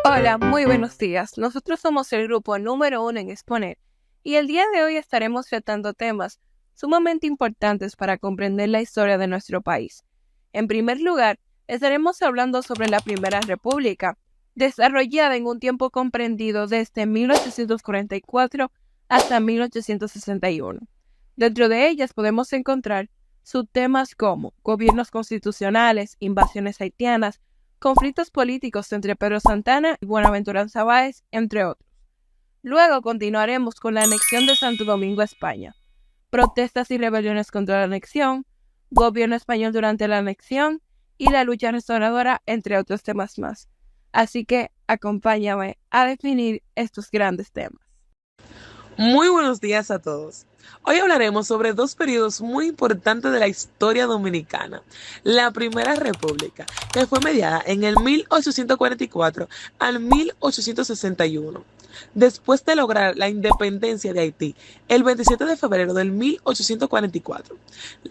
Hola, muy buenos días. Nosotros somos el grupo número 1 en Exponer y el día de hoy estaremos tratando temas sumamente importantes para comprender la historia de nuestro país. En primer lugar, estaremos hablando sobre la Primera República, desarrollada en un tiempo comprendido desde 1844 hasta 1861. Dentro de ellas podemos encontrar subtemas como gobiernos constitucionales, invasiones haitianas, conflictos políticos entre Pedro Santana y Buenaventura Sábaz, entre otros. Luego continuaremos con la anexión de Santo Domingo a España, protestas y rebeliones contra la anexión, gobierno español durante la anexión y la lucha restauradora, entre otros temas más. Así que acompáñame a definir estos grandes temas. Muy buenos días a todos. Hoy hablaremos sobre dos periodos muy importantes de la historia dominicana. La Primera República, que fue mediada en el 1844 al 1861. Después de lograr la independencia de Haití, el 27 de febrero del 1844.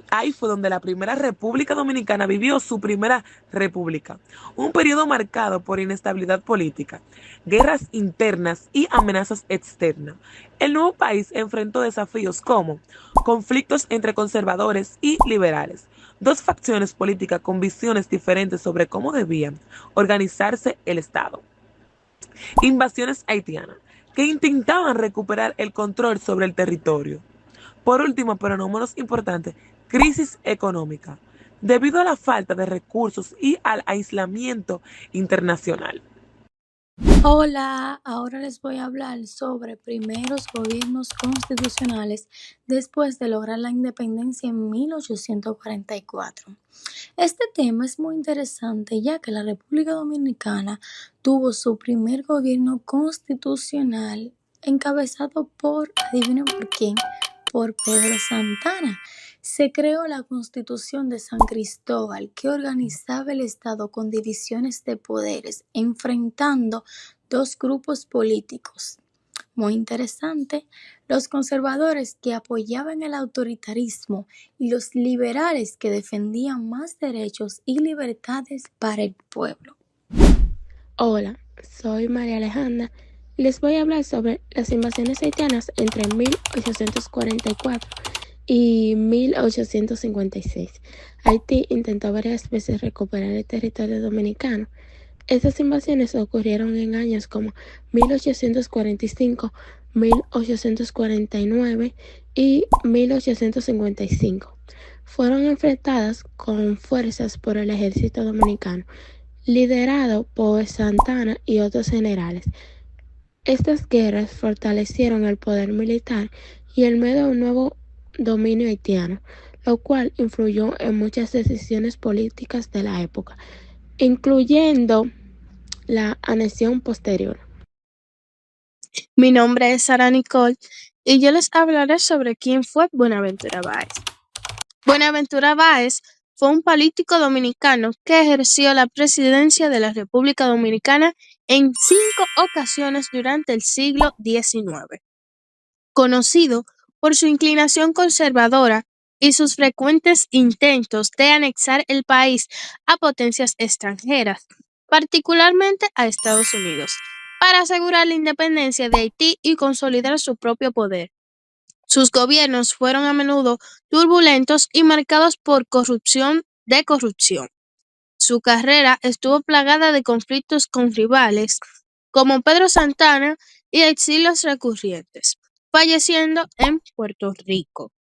Ahí fue donde la Primera República Dominicana vivió su primera república. Un periodo marcado por inestabilidad política, guerras internas y amenazas externas. El nuevo país enfrentó desafíos como conflictos entre conservadores y liberales, dos facciones políticas con visiones diferentes sobre cómo debían organizarse el Estado, invasiones haitianas, que intentaban recuperar el control sobre el territorio. Por último, pero no menos importante, crisis económica, debido a la falta de recursos y al aislamiento internacional. Hola, ahora les voy a hablar sobre primeros gobiernos constitucionales después de lograr la independencia en 1844. Este tema es muy interesante ya que la República Dominicana tuvo su primer gobierno constitucional encabezado por, adivinen por quién, por Pedro Santana. Se creó la Constitución de San Cristóbal que organizaba el Estado con divisiones de poderes, enfrentando dos grupos políticos. Muy interesante, los conservadores que apoyaban el autoritarismo y los liberales que defendían más derechos y libertades para el pueblo. Hola, soy María Alejandra y les voy a hablar sobre las invasiones haitianas entre 1844 y 1856. Haití intentó varias veces recuperar el territorio dominicano. Estas invasiones ocurrieron en años como 1845, 1849 y 1855. Fueron enfrentadas con fuerzas por el ejército dominicano liderado por Santana y otros generales. Estas guerras fortalecieron el poder militar y el medio de un nuevo dominio haitiano, lo cual influyó en muchas decisiones políticas de la época, incluyendo la anexión posterior. Mi nombre es Sara Nicole y yo les hablaré sobre quién fue Buenaventura Báez. Buenaventura Báez fue un político dominicano que ejerció la presidencia de la República Dominicana en 5 ocasiones durante el siglo XIX. Conocido por su inclinación conservadora y sus frecuentes intentos de anexar el país a potencias extranjeras, particularmente a Estados Unidos, para asegurar la independencia de Haití y consolidar su propio poder. Sus gobiernos fueron a menudo turbulentos y marcados por corrupción. Su carrera estuvo plagada de conflictos con rivales como Pedro Santana y exilios recurrentes, falleciendo en Puerto Rico.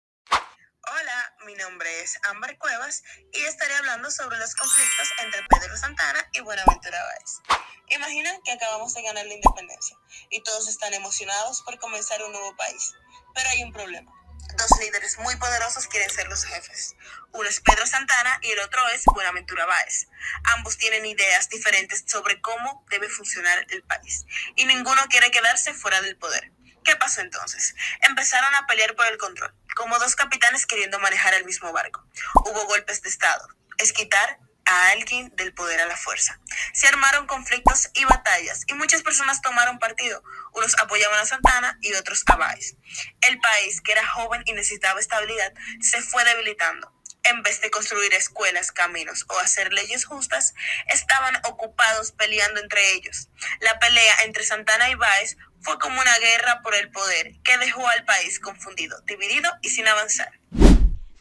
Hola, mi nombre es Ámbar Cuevas y estaré hablando sobre los conflictos entre Pedro Santana y Buenaventura Báez. Imaginen que acabamos de ganar la independencia y todos están emocionados por comenzar un nuevo país. Pero hay un problema. Dos líderes muy poderosos quieren ser los jefes. Uno es Pedro Santana y el otro es Buenaventura Báez. Ambos tienen ideas diferentes sobre cómo debe funcionar el país y ninguno quiere quedarse fuera del poder. ¿Qué pasó entonces? Empezaron a pelear por el control, como dos capitanes queriendo manejar el mismo barco. Hubo golpes de estado, es quitar a alguien del poder a la fuerza. Se armaron conflictos y batallas y muchas personas tomaron partido. Unos apoyaban a Santana y otros a Báez. El país, que era joven y necesitaba estabilidad, se fue debilitando. En vez de construir escuelas, caminos o hacer leyes justas, estaban ocupados peleando entre ellos. La pelea entre Santana y Báez fue como una guerra por el poder que dejó al país confundido, dividido y sin avanzar.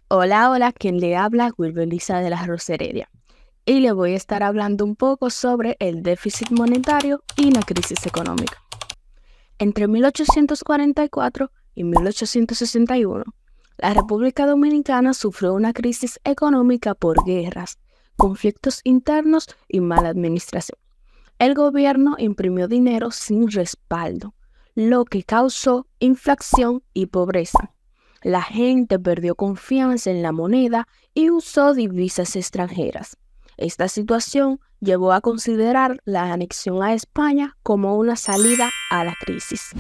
Hola, quien le habla, Wilber Lisa de la Rosereria. Y le voy a estar hablando un poco sobre el déficit monetario y la crisis económica. Entre 1844 y 1861, la República Dominicana sufrió una crisis económica por guerras, conflictos internos y mala administración. El gobierno imprimió dinero sin respaldo, lo que causó inflación y pobreza. La gente perdió confianza en la moneda y usó divisas extranjeras. Esta situación llevó a considerar la anexión a España como una salida a la crisis.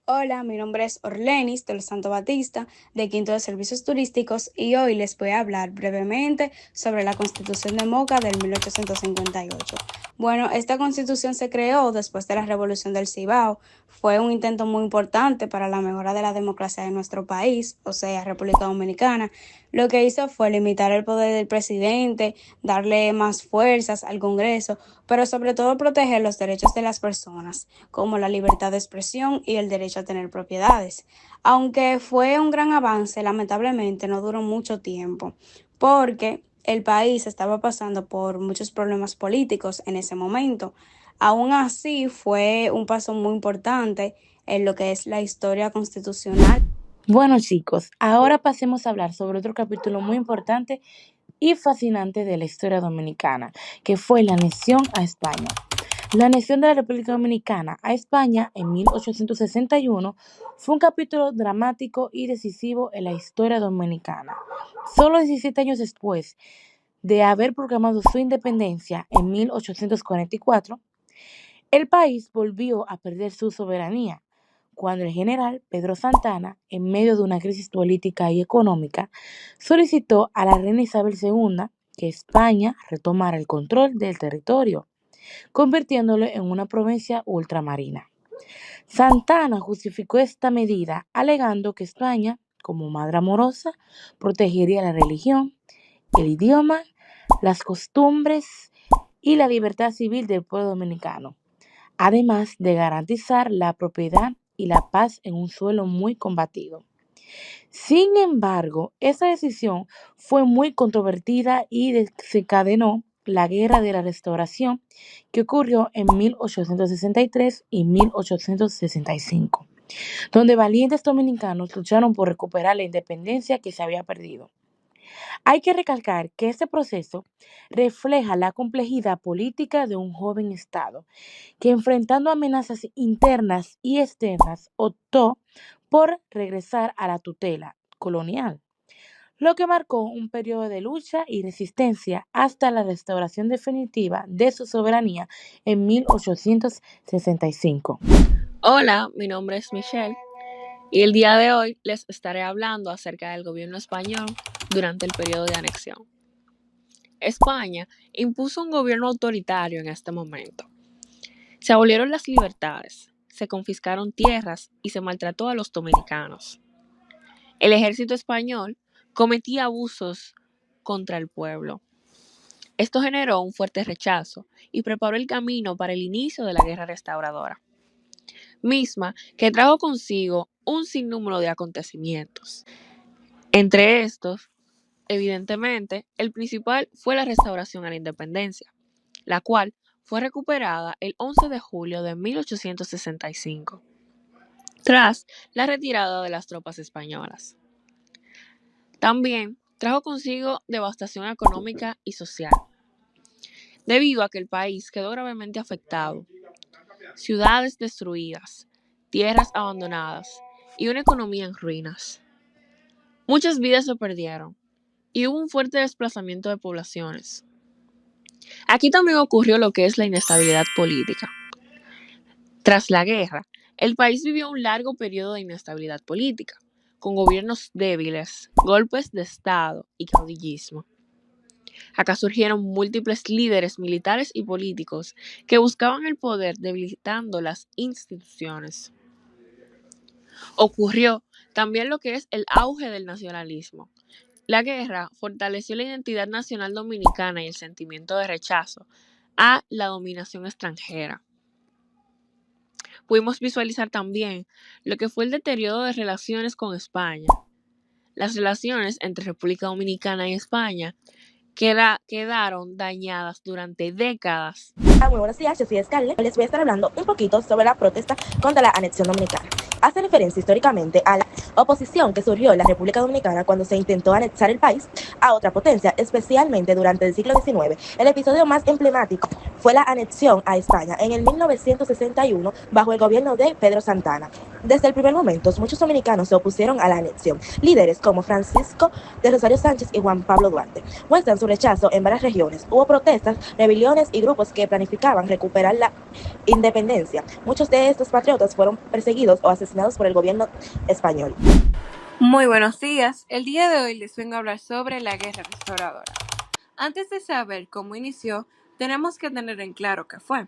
Hola, mi nombre es Orlenis del Santo Batista, de Quinto de Servicios Turísticos, y hoy les voy a hablar brevemente sobre la Constitución de Moca del 1858. Bueno, esta constitución se creó después de la Revolución del Cibao. Fue un intento muy importante para la mejora de la democracia de nuestro país, o sea, República Dominicana. Lo que hizo fue limitar el poder del presidente, darle más fuerzas al Congreso, pero sobre todo proteger los derechos de las personas, como la libertad de expresión y el derecho a tener propiedades. Aunque fue un gran avance, lamentablemente no duró mucho tiempo, porque el país estaba pasando por muchos problemas políticos en ese momento. Aún así, fue un paso muy importante en lo que es la historia constitucional. Bueno chicos, ahora pasemos a hablar sobre otro capítulo muy importante y fascinante de la historia dominicana, que fue la anexión a España. La anexión de la República Dominicana a España en 1861 fue un capítulo dramático y decisivo en la historia dominicana. Solo 17 años después de haber proclamado su independencia en 1844, el país volvió a perder su soberanía cuando el general Pedro Santana, en medio de una crisis política y económica, solicitó a la reina Isabel II que España retomara el control del territorio, convirtiéndolo en una provincia ultramarina. Santana justificó esta medida alegando que España, como madre amorosa, protegería la religión, el idioma, las costumbres y la libertad civil del pueblo dominicano, además de garantizar la propiedad y la paz en un suelo muy combatido. Sin embargo, esa decisión fue muy controvertida y desencadenó la Guerra de la Restauración, que ocurrió en 1863 y 1865, donde valientes dominicanos lucharon por recuperar la independencia que se había perdido. Hay que recalcar que este proceso refleja la complejidad política de un joven Estado que, enfrentando amenazas internas y externas, optó por regresar a la tutela colonial, lo que marcó un periodo de lucha y resistencia hasta la restauración definitiva de su soberanía en 1865. Hola, mi nombre es Michelle y el día de hoy les estaré hablando acerca del gobierno español durante el periodo de anexión. España impuso un gobierno autoritario en este momento. Se abolieron las libertades, se confiscaron tierras y se maltrató a los dominicanos. El ejército español cometía abusos contra el pueblo. Esto generó un fuerte rechazo y preparó el camino para el inicio de la guerra restauradora, misma que trajo consigo un sinnúmero de acontecimientos. Entre estos, evidentemente, el principal fue la restauración a la independencia, la cual fue recuperada el 11 de julio de 1865, tras la retirada de las tropas españolas. También trajo consigo devastación económica y social, debido a que el país quedó gravemente afectado. Ciudades destruidas, tierras abandonadas y una economía en ruinas. Muchas vidas se perdieron y hubo un fuerte desplazamiento de poblaciones. Aquí también ocurrió lo que es la inestabilidad política. Tras la guerra, el país vivió un largo periodo de inestabilidad política, con gobiernos débiles, golpes de Estado y caudillismo. Acá surgieron múltiples líderes militares y políticos que buscaban el poder debilitando las instituciones. Ocurrió también lo que es el auge del nacionalismo, La guerra fortaleció la identidad nacional dominicana y el sentimiento de rechazo a la dominación extranjera. Pudimos visualizar también lo que fue el deterioro de relaciones con España. Las relaciones entre República Dominicana y España quedaron dañadas durante décadas. Muy buenos días, yo soy Scarlett. Les voy a estar hablando un poquito sobre la protesta contra la anexión dominicana. Hace referencia históricamente a la oposición que surgió en la República Dominicana cuando se intentó anexar el país a otra potencia, especialmente durante el siglo XIX. El episodio más emblemático fue la anexión a España en el 1961 bajo el gobierno de Pedro Santana. Desde el primer momento, muchos dominicanos se opusieron a la anexión. Líderes como Francisco de Rosario Sánchez y Juan Pablo Duarte muestran su rechazo en varias regiones. Hubo protestas, rebeliones y grupos que planificaban recuperar la independencia. Muchos de estos patriotas fueron perseguidos o asesinados por el gobierno español. Muy buenos días. El día de hoy les vengo a hablar sobre la guerra restauradora. Antes de saber cómo inició, tenemos que tener en claro qué fue.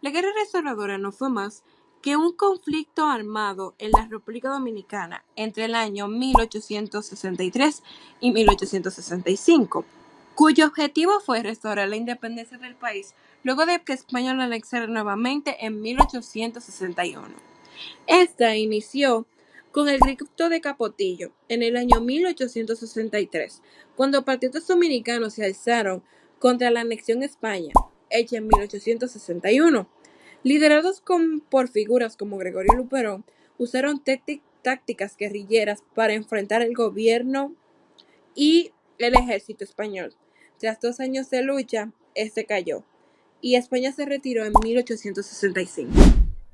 La guerra restauradora no fue más que un conflicto armado en la República Dominicana entre el año 1863 y 1865, cuyo objetivo fue restaurar la independencia del país luego de que España lo anexara nuevamente en 1861. Esta inició con el grito de Capotillo en el año 1863, cuando patriotas dominicanos se alzaron contra la anexión a España, hecha en 1861. Liderados por figuras como Gregorio Luperón, usaron tácticas guerrilleras para enfrentar el gobierno y el ejército español. Tras 2 años de lucha, este cayó, y España se retiró en 1865.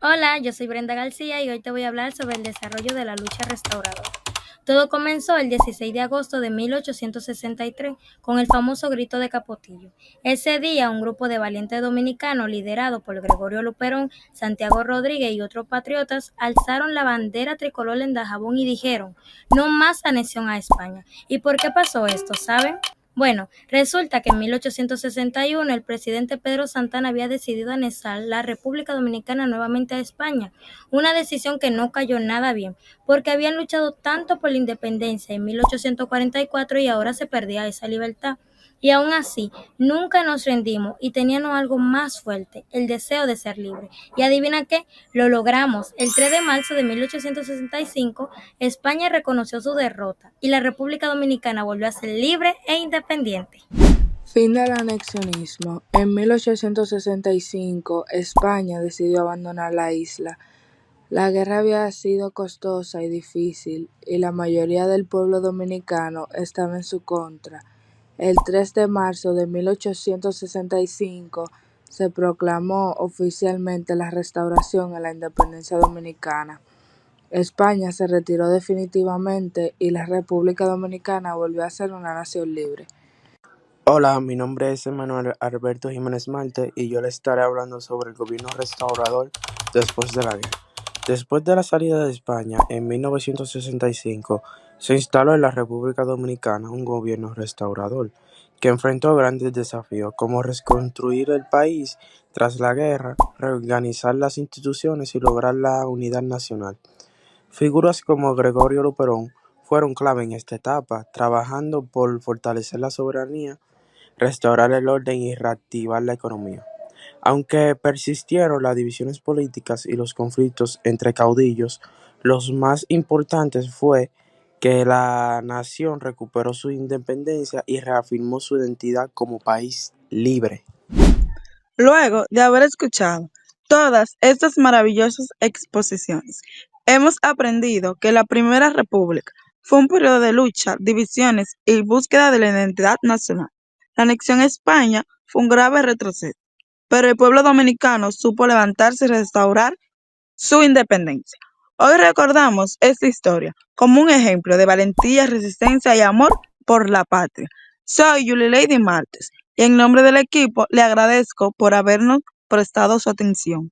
Hola, yo soy Brenda García y hoy te voy a hablar sobre el desarrollo de la lucha restauradora. Todo comenzó el 16 de agosto de 1863 con el famoso grito de Capotillo. Ese día, un grupo de valientes dominicanos liderado por Gregorio Luperón, Santiago Rodríguez y otros patriotas alzaron la bandera tricolor en Dajabón y dijeron: "No más anexión a España". ¿Y por qué pasó esto, saben? Bueno, resulta que en 1861 el presidente Pedro Santana había decidido anexar la República Dominicana nuevamente a España, una decisión que no cayó nada bien, porque habían luchado tanto por la independencia en 1844 y ahora se perdía esa libertad. Y aún así, nunca nos rendimos y teníamos algo más fuerte, el deseo de ser libres. Y adivina qué, lo logramos. El 3 de marzo de 1865, España reconoció su derrota y la República Dominicana volvió a ser libre e independiente. Fin del anexionismo. En 1865, España decidió abandonar la isla. La guerra había sido costosa y difícil, y la mayoría del pueblo dominicano estaba en su contra. El 3 de marzo de 1865 se proclamó oficialmente la restauración a la independencia dominicana. España se retiró definitivamente y la República Dominicana volvió a ser una nación libre. Hola, mi nombre es Emanuel Alberto Jiménez Marte y yo le estaré hablando sobre el gobierno restaurador después de la guerra. Después de la salida de España en 1965, se instaló en la República Dominicana un gobierno restaurador que enfrentó grandes desafíos como reconstruir el país tras la guerra, reorganizar las instituciones y lograr la unidad nacional. Figuras como Gregorio Luperón fueron clave en esta etapa, trabajando por fortalecer la soberanía, restaurar el orden y reactivar la economía. Aunque persistieron las divisiones políticas y los conflictos entre caudillos, los más importantes fue que la nación recuperó su independencia y reafirmó su identidad como país libre. Luego de haber escuchado todas estas maravillosas exposiciones, hemos aprendido que la Primera República fue un periodo de lucha, divisiones y búsqueda de la identidad nacional. La anexión a España fue un grave retroceso, pero el pueblo dominicano supo levantarse y restaurar su independencia. Hoy recordamos esta historia como un ejemplo de valentía, resistencia y amor por la patria. Soy Julie Lady Martes y en nombre del equipo le agradezco por habernos prestado su atención.